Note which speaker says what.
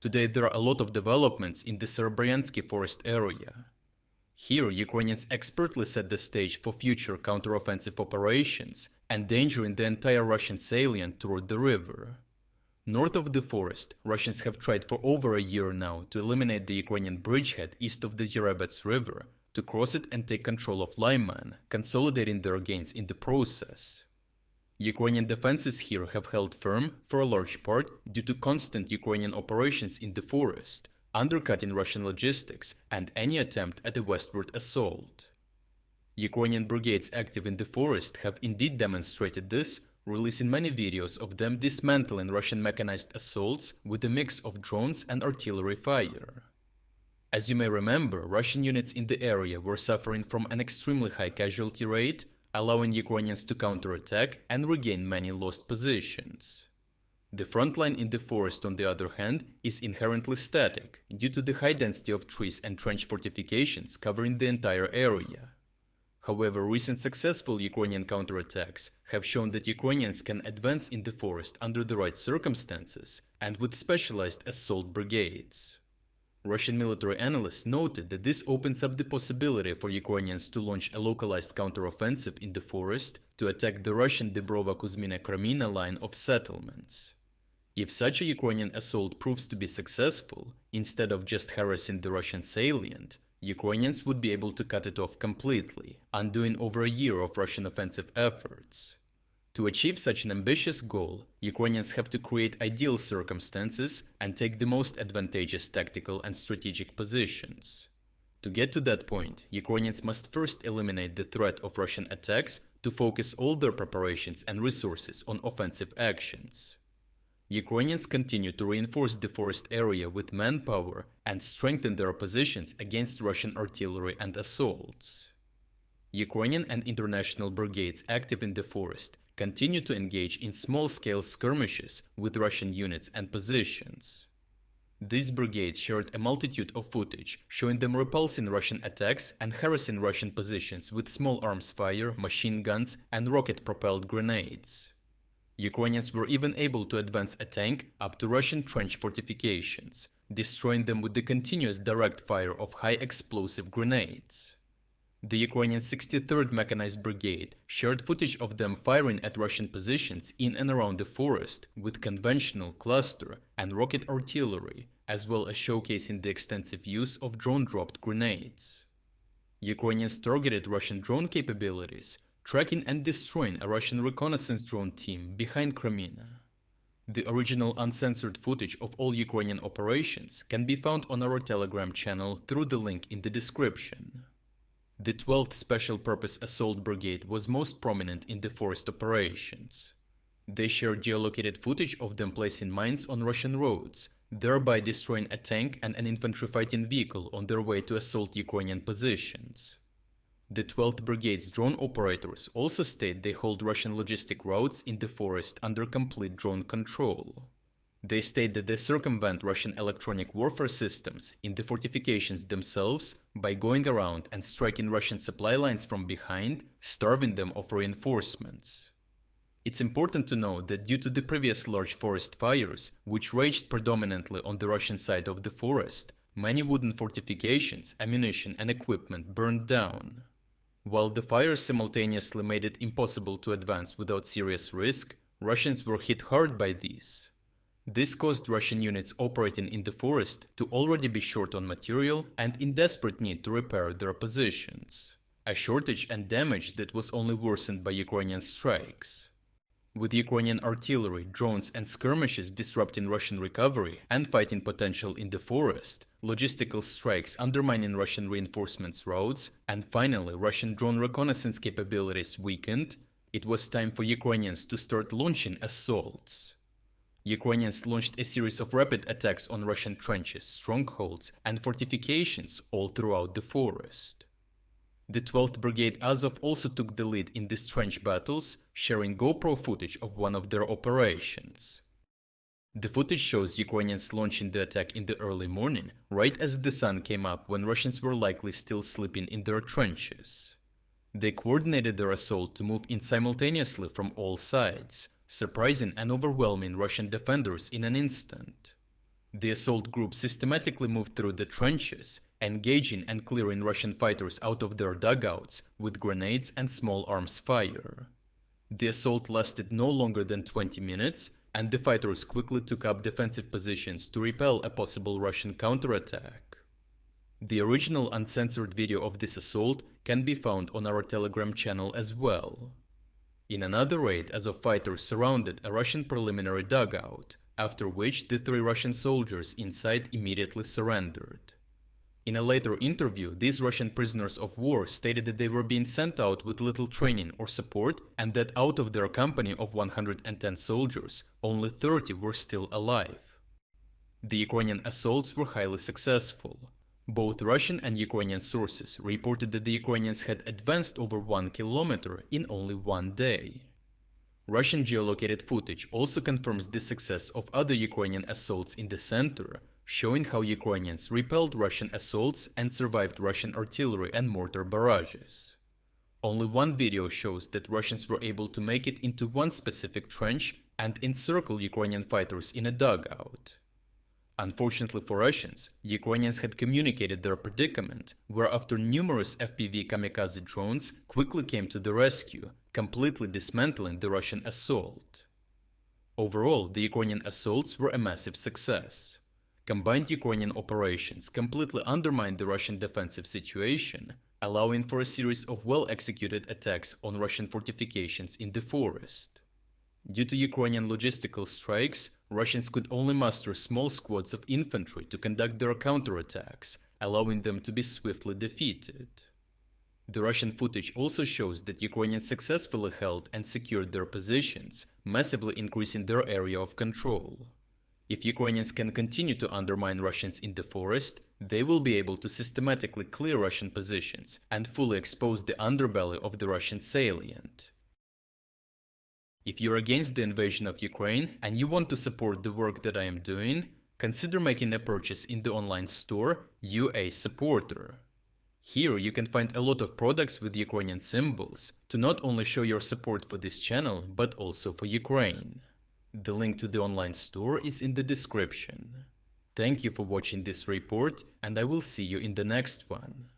Speaker 1: Today there are a lot of developments in the Serebryansky forest area. Here, Ukrainians expertly set the stage for future counteroffensive operations, endangering the entire Russian salient toward the river. North of the forest, Russians have tried for over a year now to eliminate the Ukrainian bridgehead east of the Zherebets River, to cross it and take control of Lyman, consolidating their gains in the process. Ukrainian defenses here have held firm for a large part due to constant Ukrainian operations in the forest, undercutting Russian logistics and any attempt at a westward assault. Ukrainian brigades active in the forest have indeed demonstrated this, releasing many videos of them dismantling Russian mechanized assaults with a mix of drones and artillery fire. As you may remember, Russian units in the area were suffering from an extremely high casualty rate, allowing Ukrainians to counterattack and regain many lost positions. The front line in the forest, on the other hand, is inherently static due to the high density of trees and trench fortifications covering the entire area. However, recent successful Ukrainian counterattacks have shown that Ukrainians can advance in the forest under the right circumstances and with specialized assault brigades. Russian military analysts noted that this opens up the possibility for Ukrainians to launch a localized counteroffensive in the forest to attack the Russian Dubrovo-Kuzmina-Kremina line of settlements. If such a Ukrainian assault proves to be successful, instead of just harassing the Russian salient, Ukrainians would be able to cut it off completely, undoing over a year of Russian offensive efforts. To achieve such an ambitious goal, Ukrainians have to create ideal circumstances and take the most advantageous tactical and strategic positions. To get to that point, Ukrainians must first eliminate the threat of Russian attacks to focus all their preparations and resources on offensive actions. Ukrainians continue to reinforce the forest area with manpower and strengthen their positions against Russian artillery and assaults. Ukrainian and international brigades active in the forest continue to engage in small-scale skirmishes with Russian units and positions. These brigades shared a multitude of footage showing them repulsing Russian attacks and harassing Russian positions with small arms fire, machine guns, and rocket-propelled grenades. Ukrainians were even able to advance a tank up to Russian trench fortifications, destroying them with the continuous direct fire of high-explosive grenades. The Ukrainian 63rd Mechanized Brigade shared footage of them firing at Russian positions in and around the forest with conventional cluster and rocket artillery, as well as showcasing the extensive use of drone-dropped grenades. Ukrainians targeted Russian drone capabilities, tracking and destroying a Russian reconnaissance drone team behind Kremina. The original uncensored footage of all Ukrainian operations can be found on our Telegram channel through the link in the description. The 12th Special Purpose Assault Brigade was most prominent in the forest operations. They shared geolocated footage of them placing mines on Russian roads, thereby destroying a tank and an infantry fighting vehicle on their way to assault Ukrainian positions. The 12th Brigade's drone operators also state they hold Russian logistic routes in the forest under complete drone control. They state that they circumvent Russian electronic warfare systems in the fortifications themselves by going around and striking Russian supply lines from behind, starving them of reinforcements. It's important to note that due to the previous large forest fires, which raged predominantly on the Russian side of the forest, many wooden fortifications, ammunition and equipment burned down. While the fires simultaneously made it impossible to advance without serious risk, Russians were hit hard by these. This caused Russian units operating in the forest to already be short on material and in desperate need to repair their positions, a shortage and damage that was only worsened by Ukrainian strikes. With Ukrainian artillery, drones and skirmishes disrupting Russian recovery and fighting potential in the forest, logistical strikes undermining Russian reinforcements routes, and finally Russian drone reconnaissance capabilities weakened, it was time for Ukrainians to start launching assaults. Ukrainians launched a series of rapid attacks on Russian trenches, strongholds, and fortifications all throughout the forest. The 12th Brigade Azov also took the lead in these trench battles, sharing GoPro footage of one of their operations. The footage shows Ukrainians launching the attack in the early morning, right as the sun came up when Russians were likely still sleeping in their trenches. They coordinated their assault to move in simultaneously from all sides, surprising and overwhelming Russian defenders in an instant. The assault group systematically moved through the trenches, engaging and clearing Russian fighters out of their dugouts with grenades and small arms fire. The assault lasted no longer than 20 minutes, and the fighters quickly took up defensive positions to repel a possible Russian counterattack. The original uncensored video of this assault can be found on our Telegram channel as well. In another raid, Azov fighters surrounded a Russian preliminary dugout, after which the 3 Russian soldiers inside immediately surrendered. In a later interview, these Russian prisoners of war stated that they were being sent out with little training or support, and that out of their company of 110 soldiers, only 30 were still alive. The Ukrainian assaults were highly successful. Both Russian and Ukrainian sources reported that the Ukrainians had advanced over 1 kilometer in only 1 day. Russian geolocated footage also confirms the success of other Ukrainian assaults in the center, showing how Ukrainians repelled Russian assaults and survived Russian artillery and mortar barrages. Only one video shows that Russians were able to make it into one specific trench and encircle Ukrainian fighters in a dugout. Unfortunately for Russians, Ukrainians had communicated their predicament, where after numerous FPV kamikaze drones quickly came to the rescue, completely dismantling the Russian assault. Overall, the Ukrainian assaults were a massive success. Combined Ukrainian operations completely undermined the Russian defensive situation, allowing for a series of well-executed attacks on Russian fortifications in the forest. Due to Ukrainian logistical strikes, Russians could only muster small squads of infantry to conduct their counterattacks, allowing them to be swiftly defeated. The Russian footage also shows that Ukrainians successfully held and secured their positions, massively increasing their area of control. If Ukrainians can continue to undermine Russians in the forest, they will be able to systematically clear Russian positions and fully expose the underbelly of the Russian salient. If you're against the invasion of Ukraine and you want to support the work that I am doing, consider making a purchase in the online store UA Supporter. Here you can find a lot of products with Ukrainian symbols to not only show your support for this channel, but also for Ukraine. The link to the online store is in the description. Thank you for watching this report, and I will see you in the next one.